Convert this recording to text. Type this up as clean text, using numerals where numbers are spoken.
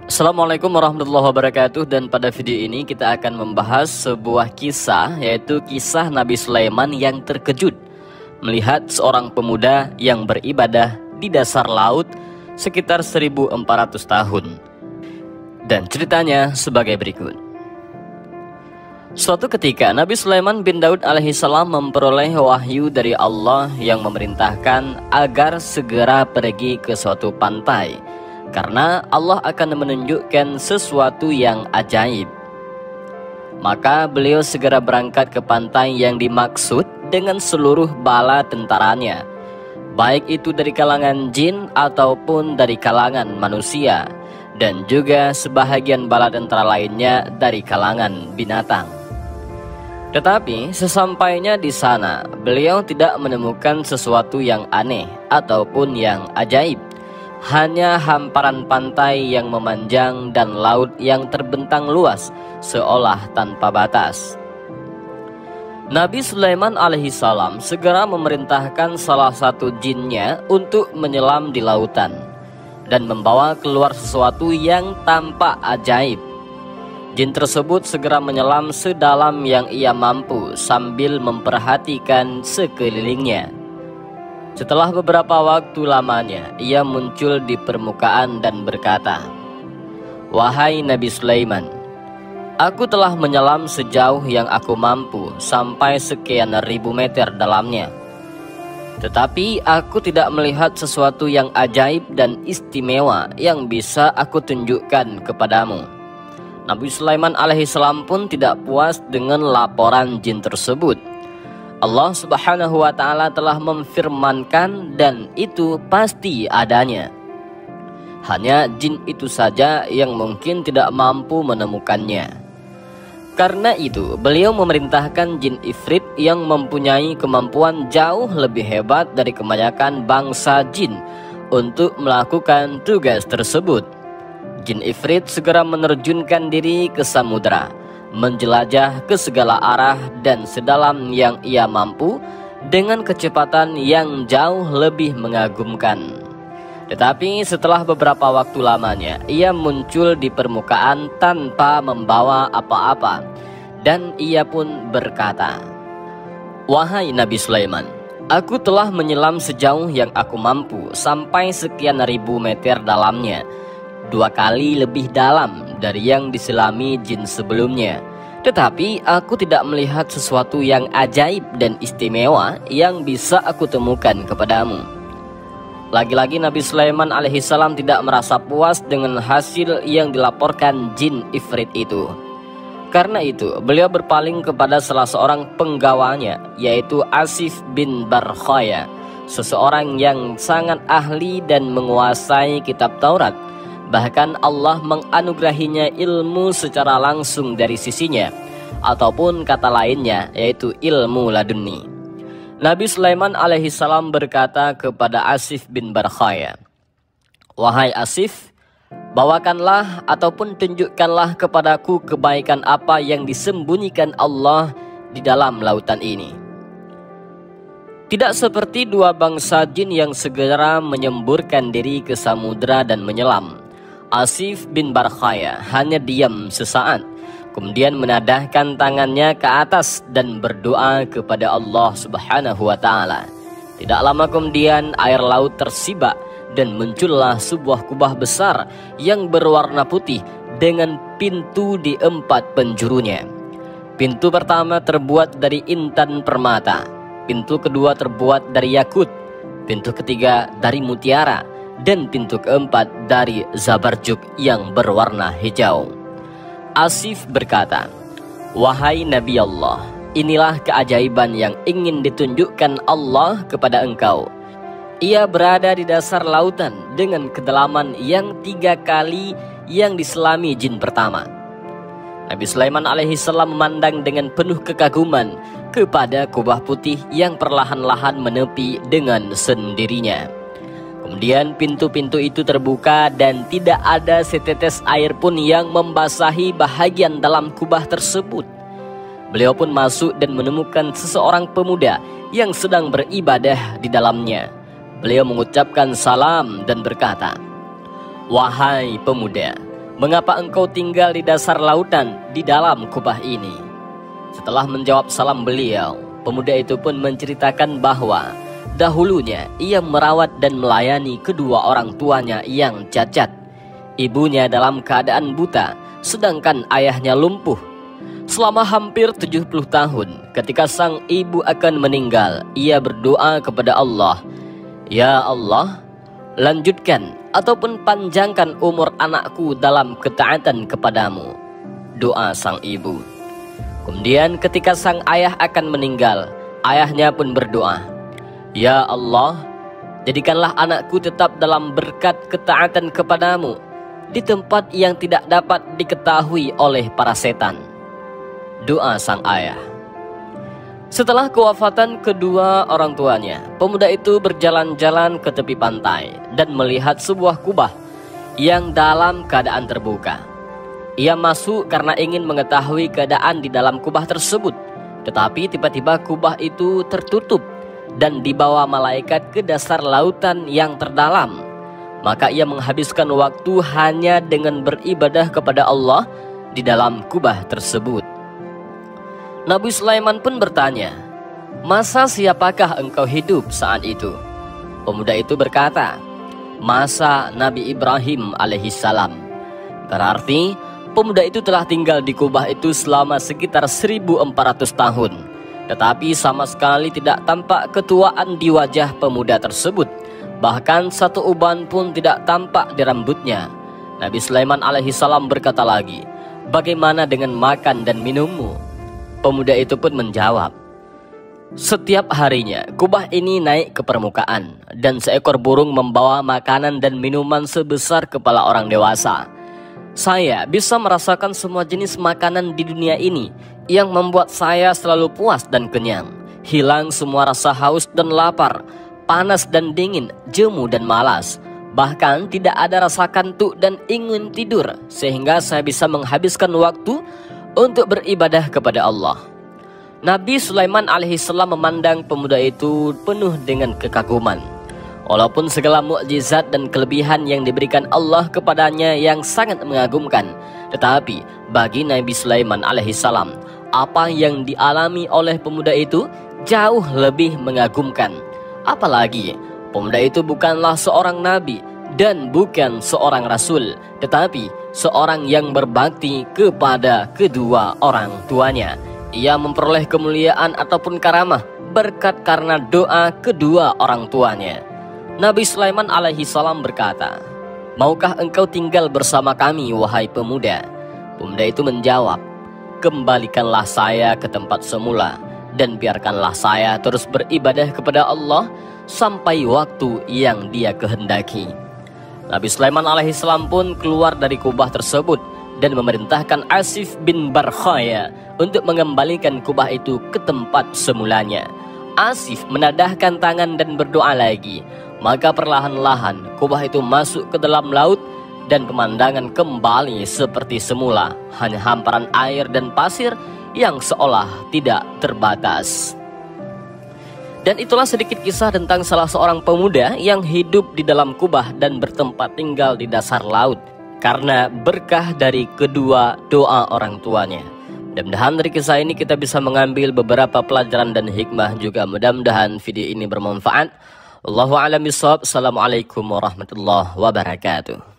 Assalamualaikum warahmatullahi wabarakatuh. Dan pada video ini kita akan membahas sebuah kisah, yaitu kisah Nabi Sulaiman yang terkejut melihat seorang pemuda yang beribadah di dasar laut sekitar 1400 tahun. Dan ceritanya sebagai berikut. Suatu ketika Nabi Sulaiman bin Daud alaihissalam memperoleh wahyu dari Allah yang memerintahkan agar segera pergi ke suatu pantai, karena Allah akan menunjukkan sesuatu yang ajaib. Maka beliau segera berangkat ke pantai yang dimaksud dengan seluruh bala tentaranya, baik itu dari kalangan jin ataupun dari kalangan manusia, dan juga sebahagian bala tentara lainnya dari kalangan binatang. Tetapi sesampainya di sana, beliau tidak menemukan sesuatu yang aneh ataupun yang ajaib. Hanya hamparan pantai yang memanjang dan laut yang terbentang luas seolah tanpa batas. Nabi Sulaiman alaihissalam segera memerintahkan salah satu jinnya untuk menyelam di lautan dan membawa keluar sesuatu yang tampak ajaib. Jin tersebut segera menyelam sedalam yang ia mampu sambil memperhatikan sekelilingnya. Setelah beberapa waktu lamanya, ia muncul di permukaan dan berkata, "Wahai Nabi Sulaiman, aku telah menyelam sejauh yang aku mampu sampai sekian ribu meter dalamnya. Tetapi aku tidak melihat sesuatu yang ajaib dan istimewa yang bisa aku tunjukkan kepadamu." Nabi Sulaiman alaihissalam pun tidak puas dengan laporan jin tersebut. Allah subhanahu wa ta'ala telah memfirmankan, dan itu pasti adanya. Hanya jin itu saja yang mungkin tidak mampu menemukannya. Karena itu beliau memerintahkan jin Ifrit yang mempunyai kemampuan jauh lebih hebat dari kebanyakan bangsa jin untuk melakukan tugas tersebut. Jin Ifrit segera menerjunkan diri ke samudera, menjelajah ke segala arah dan sedalam yang ia mampu dengan kecepatan yang jauh lebih mengagumkan. Tetapi setelah beberapa waktu lamanya, ia muncul di permukaan tanpa membawa apa-apa, dan ia pun berkata, "Wahai Nabi Sulaiman, aku telah menyelam sejauh yang aku mampu sampai sekian ribu meter dalamnya, 2 kali lebih dalam dari yang diselami jin sebelumnya. Tetapi aku tidak melihat sesuatu yang ajaib dan istimewa yang bisa aku temukan kepadamu." Lagi-lagi Nabi Sulaiman alaihissalam tidak merasa puas dengan hasil yang dilaporkan jin Ifrit itu. Karena itu beliau berpaling kepada salah seorang penggawanya, yaitu Asif bin Barkhaya, seseorang yang sangat ahli dan menguasai kitab Taurat. Bahkan Allah menganugerahinya ilmu secara langsung dari sisinya, ataupun kata lainnya yaitu ilmu laduni. Nabi Sulaiman alaihissalam berkata kepada Asif bin Barkhaya, "Wahai Asif, bawakanlah ataupun tunjukkanlah kepadaku kebaikan apa yang disembunyikan Allah di dalam lautan ini." Tidak seperti 2 bangsa jin yang segera menyemburkan diri ke samudera dan menyelam, Asif bin Barkhaya hanya diam sesaat, kemudian menadahkan tangannya ke atas dan berdoa kepada Allah subhanahu wa ta'ala. Tidak lama kemudian air laut tersibak dan muncullah sebuah kubah besar yang berwarna putih dengan pintu di 4 penjurunya. Pintu pertama terbuat dari intan permata, pintu kedua terbuat dari yakut, pintu ketiga dari mutiara, dan pintu keempat dari zabarjuk yang berwarna hijau. Asif berkata, "Wahai Nabi Allah, inilah keajaiban yang ingin ditunjukkan Allah kepada engkau. Ia berada di dasar lautan dengan kedalaman yang 3 kali yang diselami jin pertama." Nabi Sulaiman alaihissalam memandang dengan penuh kekaguman kepada kubah putih yang perlahan-lahan menepi dengan sendirinya. Kemudian pintu-pintu itu terbuka dan tidak ada setetes air pun yang membasahi bahagian dalam kubah tersebut. Beliau pun masuk dan menemukan seseorang pemuda yang sedang beribadah di dalamnya. Beliau mengucapkan salam dan berkata, "Wahai pemuda, mengapa engkau tinggal di dasar lautan di dalam kubah ini?" Setelah menjawab salam beliau, pemuda itu pun menceritakan bahwa dahulunya ia merawat dan melayani kedua orang tuanya yang cacat. Ibunya dalam keadaan buta, sedangkan ayahnya lumpuh. Selama hampir 70 tahun, ketika sang ibu akan meninggal, ia berdoa kepada Allah, "Ya Allah, lanjutkan ataupun panjangkan umur anakku dalam ketaatan kepadamu." Doa sang ibu. Kemudian ketika sang ayah akan meninggal, ayahnya pun berdoa, "Ya Allah, jadikanlah anakku tetap dalam berkat ketaatan kepadamu di tempat yang tidak dapat diketahui oleh para setan." Doa sang ayah. Setelah kewafatan kedua orang tuanya, pemuda itu berjalan-jalan ke tepi pantai dan melihat sebuah kubah yang dalam keadaan terbuka. Ia masuk karena ingin mengetahui keadaan di dalam kubah tersebut. Tetapi tiba-tiba kubah itu tertutup dan dibawa malaikat ke dasar lautan yang terdalam. Maka ia menghabiskan waktu hanya dengan beribadah kepada Allah di dalam kubah tersebut. Nabi Sulaiman pun bertanya, "Masa siapakah engkau hidup saat itu?" Pemuda itu berkata, "Masa Nabi Ibrahim alaihissalam." Berarti pemuda itu telah tinggal di kubah itu selama sekitar 1400 tahun. Tetapi sama sekali tidak tampak ketuaan di wajah pemuda tersebut. Bahkan satu uban pun tidak tampak di rambutnya. Nabi Sulaiman alaihissalam berkata lagi, "Bagaimana dengan makan dan minummu?" Pemuda itu pun menjawab, "Setiap harinya kubah ini naik ke permukaan dan seekor burung membawa makanan dan minuman sebesar kepala orang dewasa. Saya bisa merasakan semua jenis makanan di dunia ini yang membuat saya selalu puas dan kenyang. Hilang semua rasa haus dan lapar, panas dan dingin, jemu dan malas. Bahkan tidak ada rasa kantuk dan ingin tidur, sehingga saya bisa menghabiskan waktu untuk beribadah kepada Allah." Nabi Sulaiman alaihissalam memandang pemuda itu penuh dengan kekaguman. Walaupun segala mukjizat dan kelebihan yang diberikan Allah kepadanya yang sangat mengagumkan, tetapi bagi Nabi Sulaiman alaihissalam, apa yang dialami oleh pemuda itu jauh lebih mengagumkan. Apalagi pemuda itu bukanlah seorang nabi dan bukan seorang rasul, tetapi seorang yang berbakti kepada kedua orang tuanya. Ia memperoleh kemuliaan ataupun karamah berkat karena doa kedua orang tuanya. Nabi Sulaiman alaihissalam berkata, "Maukah engkau tinggal bersama kami, wahai pemuda?" Pemuda itu menjawab, "Kembalikanlah saya ke tempat semula dan biarkanlah saya terus beribadah kepada Allah sampai waktu yang Dia kehendaki." Nabi Sulaiman alaihissalam pun keluar dari kubah tersebut dan memerintahkan Asif bin Barkhaya untuk mengembalikan kubah itu ke tempat semulanya. Asif menadahkan tangan dan berdoa lagi. Maka perlahan-lahan kubah itu masuk ke dalam laut dan pemandangan kembali seperti semula. Hanya hamparan air dan pasir yang seolah tidak terbatas. Dan itulah sedikit kisah tentang salah seorang pemuda yang hidup di dalam kubah dan bertempat tinggal di dasar laut karena berkah dari kedua doa orang tuanya. Mudah-mudahan dari kisah ini kita bisa mengambil beberapa pelajaran dan hikmah juga. Mudah-mudahan video ini bermanfaat. Wallahu a'lam bishawab. Assalamualaikum warahmatullahi wabarakatuh.